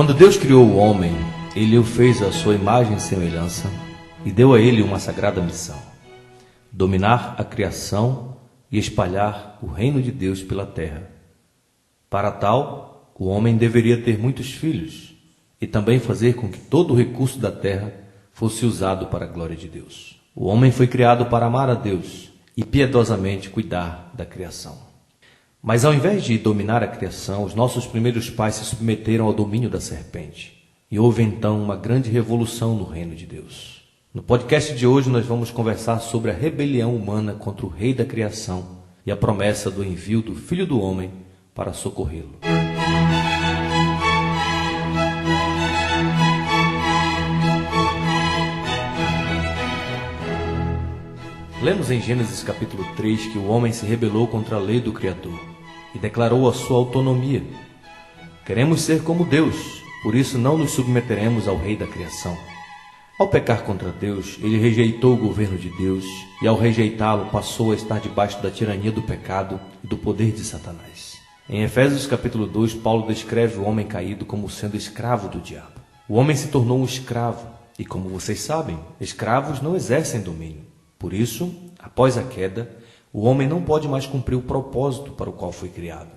Quando Deus criou o homem, Ele o fez à sua imagem e semelhança e deu a ele uma sagrada missão: dominar a criação e espalhar o reino de Deus pela terra. Para tal, o homem deveria ter muitos filhos e também fazer com que todo o recurso da terra fosse usado para a glória de Deus. O homem foi criado para amar a Deus e piedosamente cuidar da criação. Mas ao invés de dominar a criação, os nossos primeiros pais se submeteram ao domínio da serpente. E houve então uma grande revolução no reino de Deus. No podcast de hoje nós vamos conversar sobre a rebelião humana contra o rei da criação e a promessa do envio do Filho do Homem para socorrê-lo. Lemos em Gênesis capítulo 3 que o homem se rebelou contra a lei do Criador e declarou a sua autonomia. Queremos ser como Deus, por isso não nos submeteremos ao rei da criação. Ao pecar contra Deus, ele rejeitou o governo de Deus e ao rejeitá-lo passou a estar debaixo da tirania do pecado e do poder de Satanás. Em Efésios capítulo 2, Paulo descreve o homem caído como sendo escravo do diabo. O homem se tornou um escravo e, como vocês sabem, escravos não exercem domínio. Por isso, após a queda, o homem não pode mais cumprir o propósito para o qual foi criado.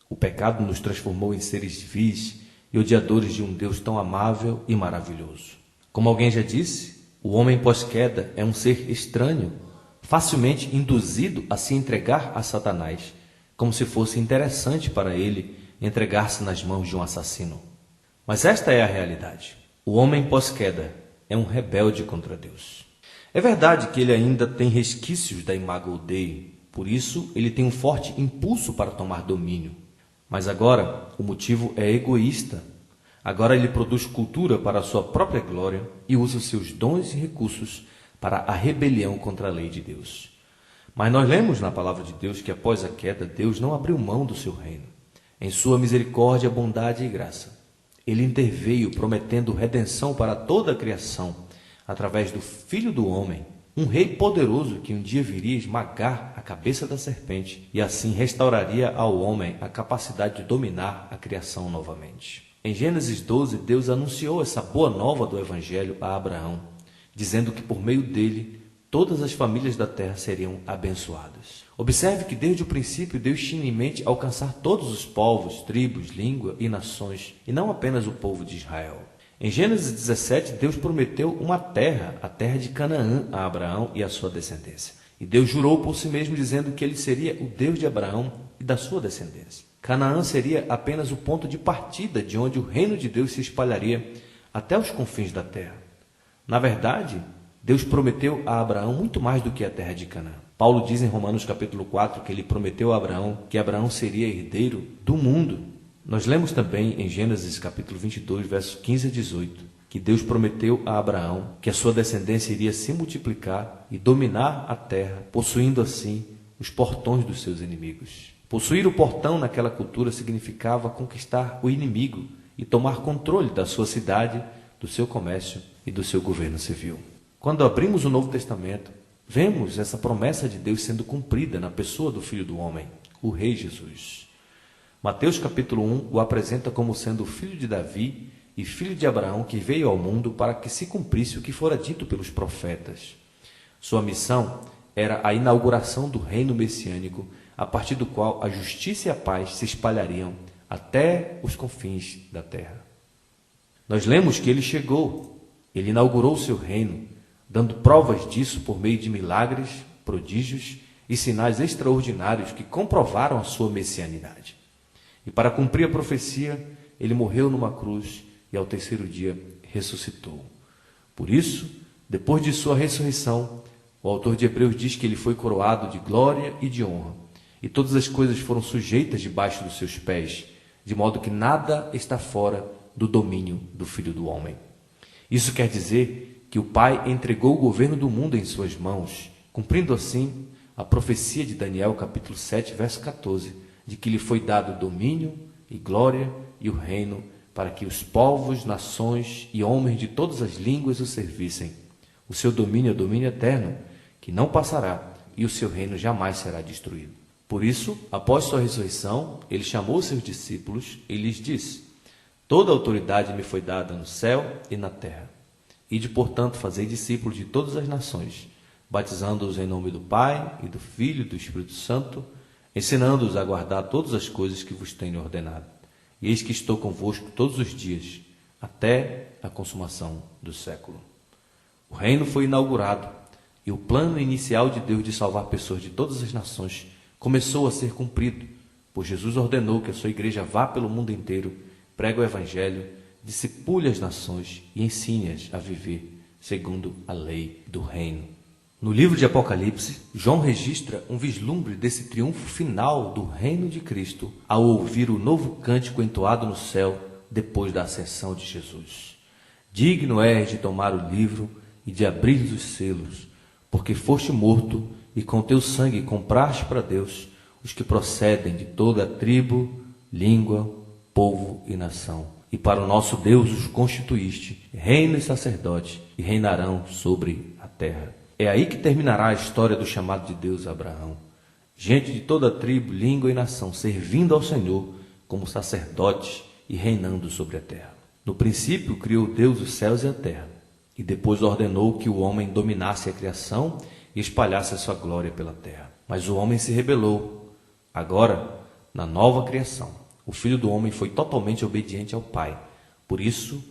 O pecado nos transformou em seres vis e odiadores de um Deus tão amável e maravilhoso. Como alguém já disse, o homem pós-queda é um ser estranho, facilmente induzido a se entregar a Satanás, como se fosse interessante para ele entregar-se nas mãos de um assassino. Mas esta é a realidade. O homem pós-queda é um rebelde contra Deus. É verdade que ele ainda tem resquícios da imago Dei, por isso ele tem um forte impulso para tomar domínio. Mas agora o motivo é egoísta. Agora ele produz cultura para a sua própria glória e usa seus dons e recursos para a rebelião contra a lei de Deus. Mas nós lemos na palavra de Deus que após a queda, Deus não abriu mão do seu reino. Em sua misericórdia, bondade e graça, ele interveio prometendo redenção para toda a criação, através do Filho do Homem, um rei poderoso que um dia viria esmagar a cabeça da serpente e assim restauraria ao homem a capacidade de dominar a criação novamente. Em Gênesis 12, Deus anunciou essa boa nova do Evangelho a Abraão, dizendo que por meio dele todas as famílias da terra seriam abençoadas. Observe que desde o princípio Deus tinha em mente alcançar todos os povos, tribos, língua e nações, e não apenas o povo de Israel. Em Gênesis 17, Deus prometeu uma terra, a terra de Canaã, a Abraão e a sua descendência. E Deus jurou por si mesmo, dizendo que ele seria o Deus de Abraão e da sua descendência. Canaã seria apenas o ponto de partida de onde o reino de Deus se espalharia até os confins da terra. Na verdade, Deus prometeu a Abraão muito mais do que a terra de Canaã. Paulo diz em Romanos capítulo 4 que ele prometeu a Abraão que Abraão seria herdeiro do mundo. Nós lemos também em Gênesis capítulo 22, versos 15 a 18, que Deus prometeu a Abraão que a sua descendência iria se multiplicar e dominar a terra, possuindo assim os portões dos seus inimigos. Possuir o portão naquela cultura significava conquistar o inimigo e tomar controle da sua cidade, do seu comércio e do seu governo civil. Quando abrimos o Novo Testamento, vemos essa promessa de Deus sendo cumprida na pessoa do Filho do Homem, o Rei Jesus. Mateus capítulo 1 o apresenta como sendo o filho de Davi e filho de Abraão que veio ao mundo para que se cumprisse o que fora dito pelos profetas. Sua missão era a inauguração do reino messiânico, a partir do qual a justiça e a paz se espalhariam até os confins da terra. Nós lemos que ele chegou, ele inaugurou seu reino, dando provas disso por meio de milagres, prodígios e sinais extraordinários que comprovaram a sua messianidade. E para cumprir a profecia, ele morreu numa cruz e ao terceiro dia ressuscitou. Por isso, depois de sua ressurreição, o autor de Hebreus diz que ele foi coroado de glória e de honra, e todas as coisas foram sujeitas debaixo dos seus pés, de modo que nada está fora do domínio do Filho do Homem. Isso quer dizer que o Pai entregou o governo do mundo em suas mãos, cumprindo assim a profecia de Daniel capítulo 7, verso 14, de que lhe foi dado domínio e glória e o reino para que os povos, nações e homens de todas as línguas o servissem. O seu domínio é domínio eterno, que não passará, e o seu reino jamais será destruído. Por isso, após sua ressurreição, ele chamou seus discípulos e lhes disse: Toda a autoridade me foi dada no céu e na terra. Ide, portanto, fazei discípulos de todas as nações, batizando-os em nome do Pai, e do Filho e do Espírito Santo, ensinando-os a guardar todas as coisas que vos tenho ordenado. E eis que estou convosco todos os dias, até a consumação do século. O reino foi inaugurado, e o plano inicial de Deus de salvar pessoas de todas as nações começou a ser cumprido, pois Jesus ordenou que a sua igreja vá pelo mundo inteiro, pregue o evangelho, discipule as nações e ensine-as a viver segundo a lei do reino. No livro de Apocalipse, João registra um vislumbre desse triunfo final do reino de Cristo ao ouvir o novo cântico entoado no céu depois da ascensão de Jesus. Digno és de tomar o livro e de abrir os selos, porque foste morto e com teu sangue compraste para Deus os que procedem de toda a tribo, língua, povo e nação. E para o nosso Deus os constituíste, reino e sacerdote, e reinarão sobre a terra. É aí que terminará a história do chamado de Deus a Abraão. Gente de toda a tribo, língua e nação, servindo ao Senhor como sacerdotes e reinando sobre a terra. No princípio criou Deus os céus e a terra, e depois ordenou que o homem dominasse a criação e espalhasse a sua glória pela terra. Mas o homem se rebelou. Agora, na nova criação, o Filho do homem foi totalmente obediente ao Pai. Por isso,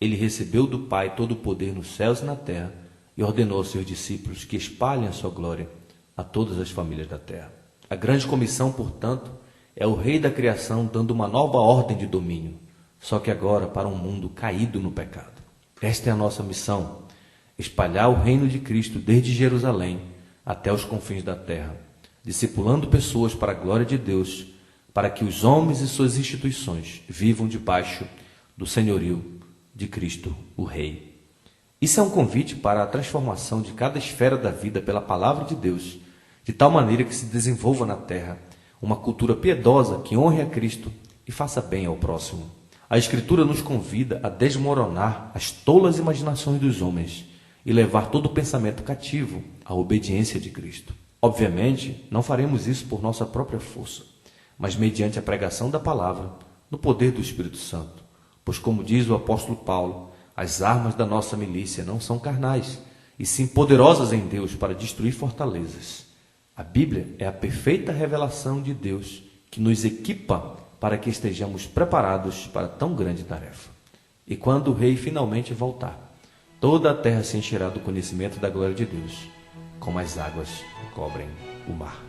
ele recebeu do Pai todo o poder nos céus e na terra e ordenou aos seus discípulos que espalhem a sua glória a todas as famílias da terra. A grande comissão, portanto, é o Rei da criação dando uma nova ordem de domínio, só que agora para um mundo caído no pecado. Esta é a nossa missão, espalhar o reino de Cristo desde Jerusalém até os confins da terra, discipulando pessoas para a glória de Deus, para que os homens e suas instituições vivam debaixo do senhorio de Cristo, o Rei. Isso é um convite para a transformação de cada esfera da vida pela palavra de Deus, de tal maneira que se desenvolva na terra uma cultura piedosa que honre a Cristo e faça bem ao próximo. A Escritura nos convida a desmoronar as tolas imaginações dos homens e levar todo o pensamento cativo à obediência de Cristo. Obviamente, não faremos isso por nossa própria força, mas mediante a pregação da palavra, no poder do Espírito Santo. Pois, como diz o apóstolo Paulo, as armas da nossa milícia não são carnais, e sim poderosas em Deus para destruir fortalezas. A Bíblia é a perfeita revelação de Deus que nos equipa para que estejamos preparados para tão grande tarefa. E quando o Rei finalmente voltar, toda a terra se encherá do conhecimento da glória de Deus, como as águas cobrem o mar.